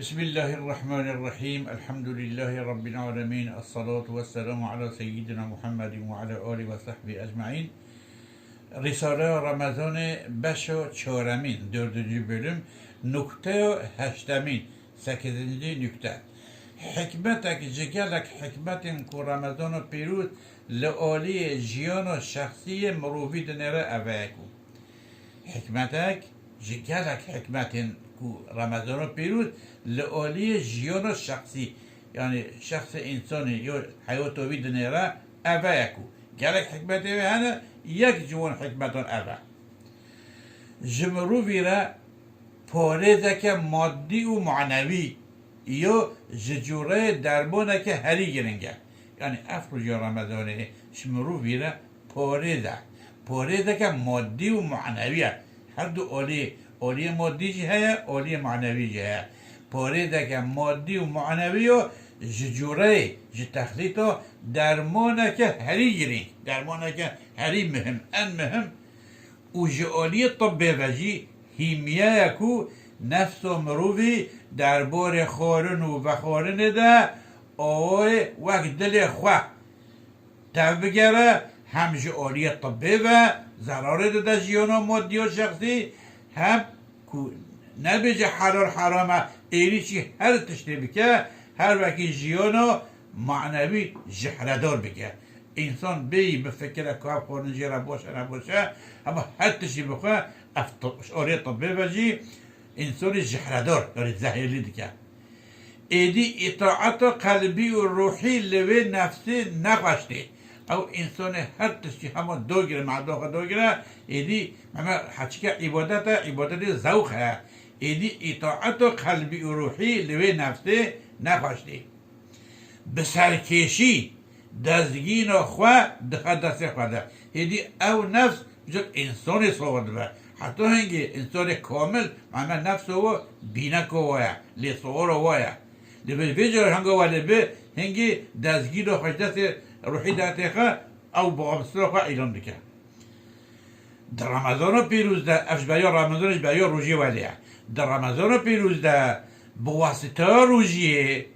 بسم الله الرحمن الرحيم الحمد لله رب العالمين الصلاة والسلام على سيدنا محمد وعلى آله وصحبه أجمعين. رساله رمضان بشو چهارمین dördüncü bölüm nokta هشتمین sekizinci nükte. Hikmetek cigelek hikmetin ku Ramazan پیروز لعالی جیان و شخصی مروفی دنره اوهکو. حکمتک جگلک حکمتین کو رمضان پیروز لعالی جیان و شخصی یعنی شخص انسانی یا حیاتوی دنره اوهکو. گلک حکمتی و هنه یک جوان حکمتان اوه. جمروفی را پارزه که مادی و معنوی یا ججوره دربانه که هری گرنگه. یعنی افروج رمضانه شمرو ویره پارزه که مادی و معنویه هر دو عالی مادی جه هیا عالی معنوی جه هیا پارزه که مادی و معنوی و ججوره تخلیطا درمانه که هری گرین درمانه که هری مهم ان مهم و عالی طبه وجی هیمیه کو نفس و مروفی دربار خارن و بخارن ده آوه وقت دل خواه بگره هم جعالی طبه و ضراره ده جیانا مادی و شخصی هم نبیجه حلال حرامه ایری چی هر تشتی بکه هر وقتی جیانا معنوی جهردار بکه انسان بی بفکر که خورن جیره باشه نباشه اما هر تشتی بخواه جعالی طبه و جی انسان جهردار یعنی زهیلی دیگه ایدی اطاعت قلبی و روحی لوی نفسی نخوشتی او انسان هر تشکی همه دو گره معداخ دو گره ایدی حچی که عبادت زوخ ها ایدی اطاعت قلبی و روحی لوی نفسی نخوشتی بسرکشی دزگین و خواه دست خواده ایدی او نفس بجد انسان صورت به حتی هنگی انسان کامل نفس و بینک وایا لیصور وایا لبه ویجر هنگا ولی به هنگی دزگیر و خجدت روحی داتیخه او بغمستر خواه ایلان بکه در رمضان پیروز ده افشبایا رمضانش بایا روژی ولیه در رمضان پیروز ده بواسطه روژیه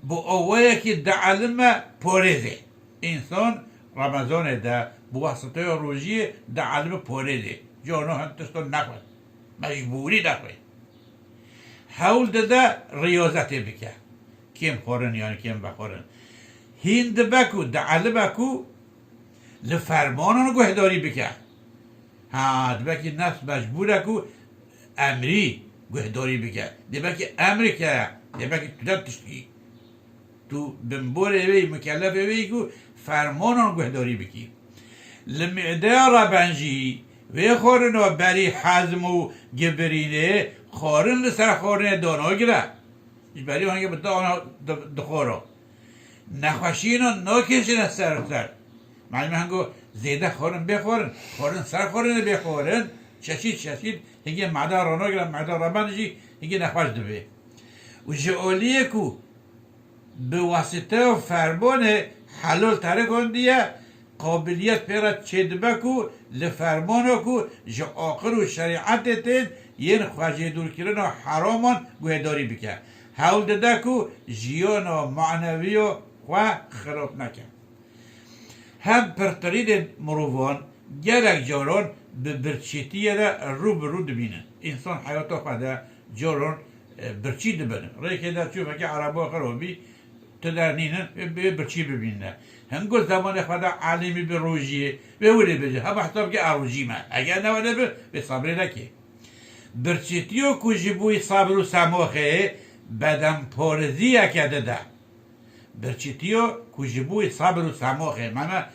بو اوه که ده علم پارزه انسان رمضان ده بواسطه روژیه ده علم پارزه جانو هم تستان نخواد مجبوری نخواد حول ده ریاضت بکه کیم خورن یعنی کیم بخورن هند بکو دعال بکو لفرمانان گوهداری بکه ها دبکی نفس مجبوره کو امری گوهداری بکه دبکی امری که دبکی تو تشتی تو بمبور اوی مکلف اوی کو فرمانان گوهداری بکی لمعده را بنجی وی خورن و بری حزم و گبرینه خارن لسر خارن دانا گره بری هنگه به دانا دخورا نخوشین و ناکشین از سر معلومه هنگو زیده خارن بخورن خارن سر خارن بخورن ششید هنگه معده رانا گره معده را بنجی هنگه نخوش دوه و جعالیه کو به واسطه و فرمان حلال تره کندیه قابلیت پیرا چیدبه کو لفرمانو کو جا آخر و شریعت تین ین خواجه دور کرن و حرامان گوهداری بکن حول داده کو جیان و معنوی و خواه خراب نکن هم پرترید مروان گرک جاران به برچیتیه ده رو به رو دبینن انسان حیاتا خواه جاران برچی دبنن رای که در چوفه که عربا خرابی تدر نینن به برچی ببینن هنگو زمان خدا عالمی به روژیه به ولی بجه هم حساب که اروژی من اگر نواده به صبر نکه برچیتیو کجبوی صبر و سماخه بدن پارزی اکده ده برچیتیو کجبوی صبر و سماخه من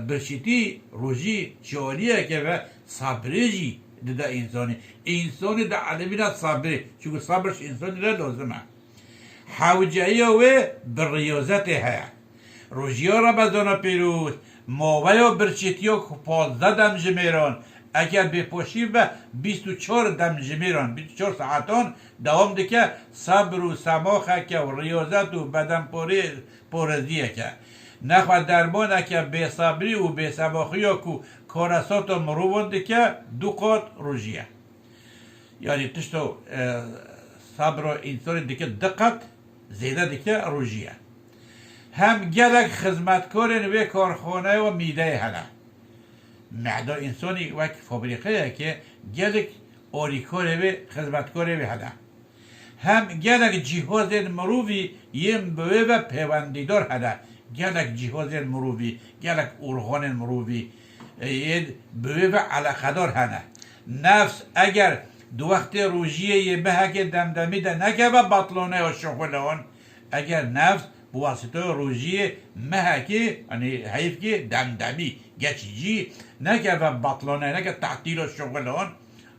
برچیتی روژی جالیه که و صبرجی ده انسانی ده عالمی ده صبره چون صبرش انسانی ده لازمه حوجهی و بریاضت ها روژیا رمضان پیروز ماویا برچیتیا 15 دم جمیران اگر بپاشی به 24 دم جمیران 24 ساعتان دوام دکه صبر و سماخه که و ریاضت و بدن پارزیه که نخواه درمانه که به صبری و به سماخی که کارسات و مروان دکه 2 قات روژیه یعنی تشتو صبر و انسان دیگه دقت زیده دیگه روژیه هم گلک خدمت کارن و کارخانه و میده هنه معده انسانی وک فابریقه که گلک آریکاره و خدمتکاره و هنه هم گلک جهاز مروی یم بوه و پیوندیدار هنه گلک جهاز مروی گلک ارغان مروی ید بوه و علاقدار هنه نفس اگر دو وقت روژیه یه به که دمدمی ده نگه و بطلانه و شغلان اگر نفس بواسطه روژیه مه که یعنی حیف که دمدمی گچیجی نگه و بطلانه نگه تعطیل و شغلان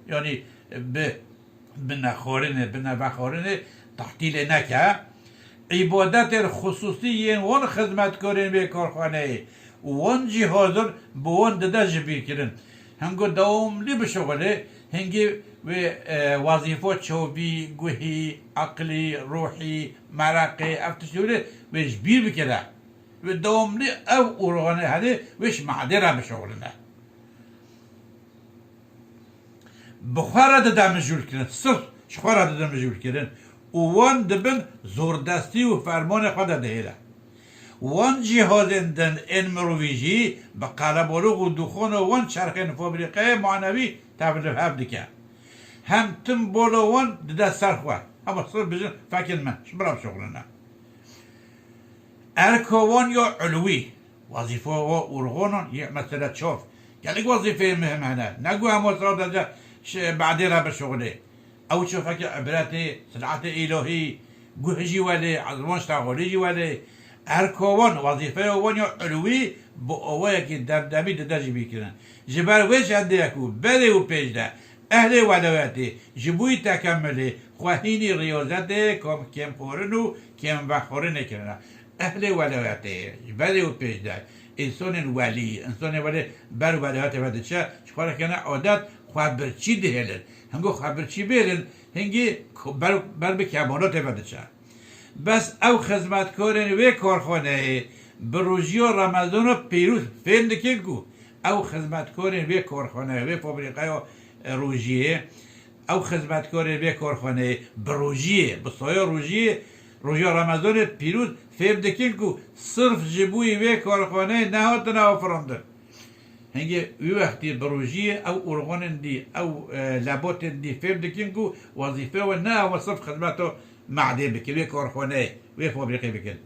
یعنی به نخورنه به نوخورنه تعطیل نکه عبادت خصوصی این وان خدمت کردن به کارخانه وان جهازن به وان دده جبیر کردن هنگو دواملی به شغله هنگی و وظیفه چوبی گوهی عقلی روحی مرقه افتشوره و جبیر بکره و دواملی او ارغانه هده وش معدره به شغلنه بخواره ده مجبور کردن صرف شخواره ده مجبور کردن وان دبن زوردستی و فرمان خود دهیره وان جهازندن این مرویجی به قلبالوغ و دخون وان چرخین فابریقه معنوی تبلیغ هفته که هم تم بالا وان ده سرخواه اما صرف بزن فکر من شبرام شغلنا ارکوان یا علوی وظیفه و ارغانان یه مثلا چاف یعنی وظیفه مهم هنه نگو همه صلاح ده بعدی را به شغله او شوفه که عبرت صنعت الهی گوهجی ولی عظمان شتاغالی ولی ارکوان وظیفه وان یا علوی با اوه که دمدمی ده درجی بیکنن جبر ویش هنده یکو بده و پیش ده اهل ولایتی جبوی تکمله خواهینی ریاضت کم خورن و کم وخورن نکنن اهل ولایتی بده و پیش ده انسان ولی انسان ولی بر ولایت بده چه چکاره کنه عادت خواه برچی دهلن هنگو خواه برچی بیرن هنگی بر به کمانات بده چه بس او خدمتکارن و کارخانه بروژی و رمضان و پیروز فیلم دکن کو او خدمتکارن و کارخانه و فابریقه و روژیه او خدمتکارن و کارخانه بروژیه بسایه روژیه روژی رمضان پیروز فیلم دکن کو صرف جبوی و کارخانه نهات نوافرانده هنگی وی وقتی بروژیه او ارغان دی او لبات دی فیلم دکن کو وظیفه و نه و صرف خدمتو معده بکن و کارخانه و فابریقه بکن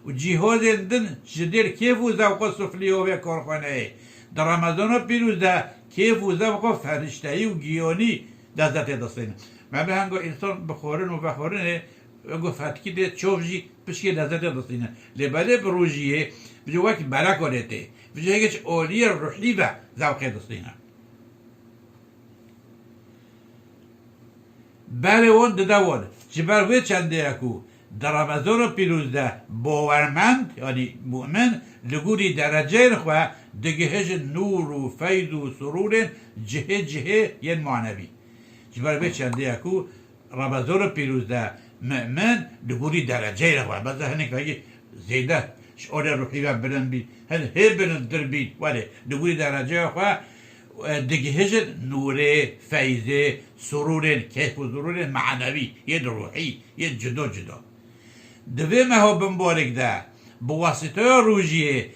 و جهاز دن جدیر کیف و ذوق سفلی و کارخانه در رمضان پیروز ده کیف و ذوق فرشتهی و گیانی دست دستین من به هنگو انسان بخورن و بخورن هنگو فتکی ده چوفجی پشکی دست دستین لباله بروژیه بجو وقت برا کنته بجو هیچ اولی روحی و ذوق دستین بله وان داود جبر وی چنده اکو در رمضان پیروز ده باورمند یعنی مؤمن لگوری درجه نخواه دگهش نور و فیض و سرور جهه ین معنوی جبر وی چنده اکو رمضان پیروز ده مؤمن لگوری درجه نخواه بس هنه که زیده شعور روحی و بلند بید هی بلند در بید ولی لگوری درجه نخواه دگهش نور فیض سرور کیف و سرور معنوی یه روحی یه جدا دوی مها بمبارک ده بواسطه روژیه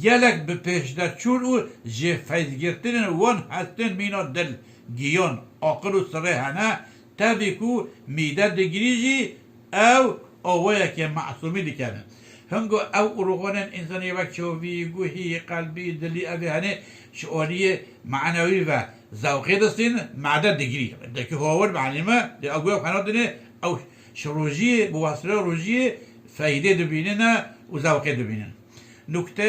گلک به پیش در چون او جه فیض گرتن وان هستن مینا دل گیان عقل و سره هنه تبی کو میده دگریجی او اوه که معصومی دیکنن هنگو او ارغانن انسانی وقت شوی گوهی قلبی دلی اوی هنه شعوری معنوی و ذوقی دستین معده دگری دکی هاور معلمه دی اگوی قنات دینه او شروجی بواسطه روجی فایده دبینن و ذوقی دبینن نکته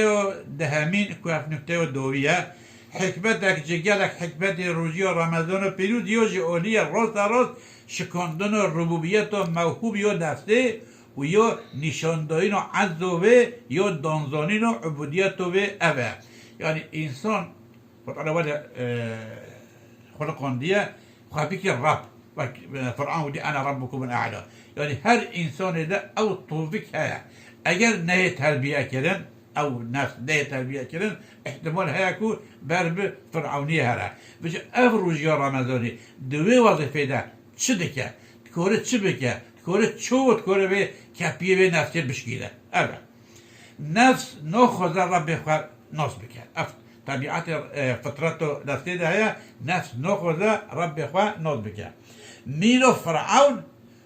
دهمین کوف نکته دویه حکمت اک جگلک حکمت روجی و رمضان و پیروز یا جعالی راست شکاندن ربوبیت و موهوب یا دسته و یا نشاندهین و عز و یا دانزانین و عبودیت و اوه یعنی انسان خود خلقان دیه خواهی که رب فرعون دی انا ربکم الاعلا یعنی هر انسان ده او توفیق هیا اگر نه تربیه کردن او نفس نه تربیه کردن احتمال هیا که بر به فرعونی هره بجه اف روژی رمضانی دوی وظیفه ده چه دکه تكورة تشبكة تكورة تشو تكورة بي كابيه بي نفسي بشكيلة أبا نفس نخذ ربي خواه نصبك طبيعة فطرته نفسي ده هي نفس نخذ ربي خواه نصبك ميلو فرعون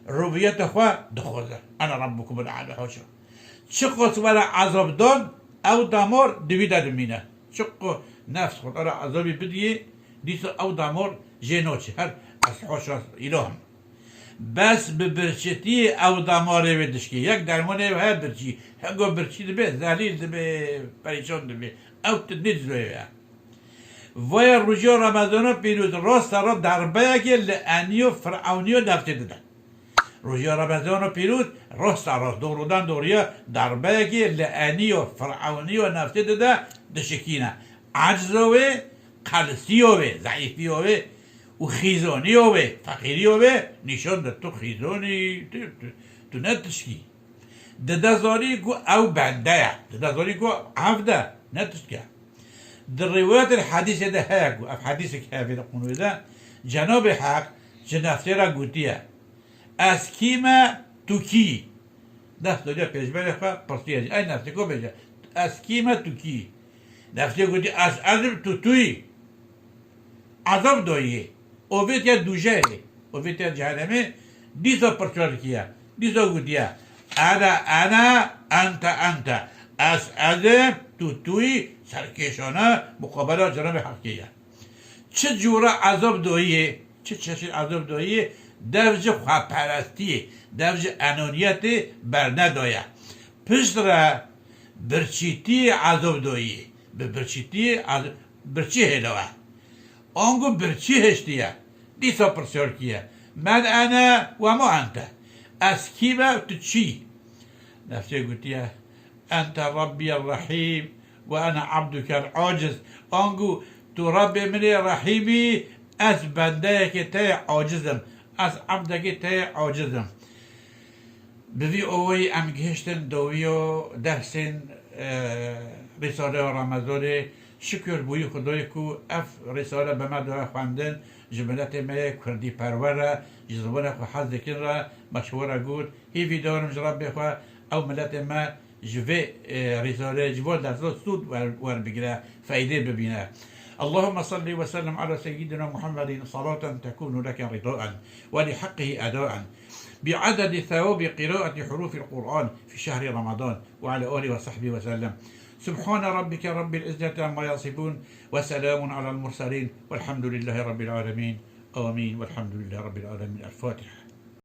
ربيته خواه دخوزه أنا ربكم الأعلى حوشو شقو ولا عذاب دون أو دامور دويدا دمينه شقو نفس خود أرى عذابي بديه ديسو أو دامور جينوشي هر از حوشو إلهم بس ببرشتي أو داماره بدشكي يك درمانه و هر برشي هنگو برشي دبه زهليل دبه پریشان دبه أو تدنيد زويه ويا رجوع رمضان بيروز راست را دربه که لعنیو فرعونیو نفته دادن رجوع رمضان بيروز راست را دورودن دوریا دربه که لعنیو فرعونیو نفته داده دشکینه عجزوه قلسیوه ضعیفیوه و خیزانیوه فقیریوه نشان ده تو خیزانی تو نتشکی ده زاری کو او بنده ده زاری کو عفده نتشکه در روایت الحديث ده هاكو اف حديثك هافي نقولوا ده جناب حق جنافته را گوتیه از کیما تو کی دست داده پیشبر خواه پرسیه ای نفته کو بجه از کیما تو کی نفته گوتی از عذب تو توی عذاب داییه اویت یا دوژه اویت یا جهنمه دیسا پرچار کیه دیسا گوتیه انا انت از عذب تو توی سرکشانه مقابله جناب حقیه چه جوره عذاب داییه چه چشن عذاب داییه درج خواه پرستیه درج انانیت بر ندایه پشت را برچیتی عذاب داییه به برچی هلوه آنگو برچی هشتیه دیسا پرسیار کیه من انا و ما انت از کیمه تو چی نفسه گوتیه انت ربی الرحیم و انا عبدك العاجز آنگو تو رب منی رحیمی از بنده که تی عاجزم از عبده که تی عاجزم بوی اوی ام گهشتن دویو درسین رساله رمضان شکر بوی خدای کو اف رساله به مدوه خواندن جملت ما کردی پروره جزبان خو حظ کن را مشوره گود هیوی دارم جرب بخواه او ملت ما جوه رساله جوال در سود ور بگیره فایده ببینه اللهم صل وسلم على سيدنا محمد صلاة تكون لك رضاء ولحقه أداء بعدد ثواب قراءة حروف القرآن في شهر رمضان وعلى آله وصحبه وسلم سبحان ربك رب العزة عما يصفون وسلام على المرسلين والحمد لله رب العالمين آمين والحمد لله رب العالمين الفاتحة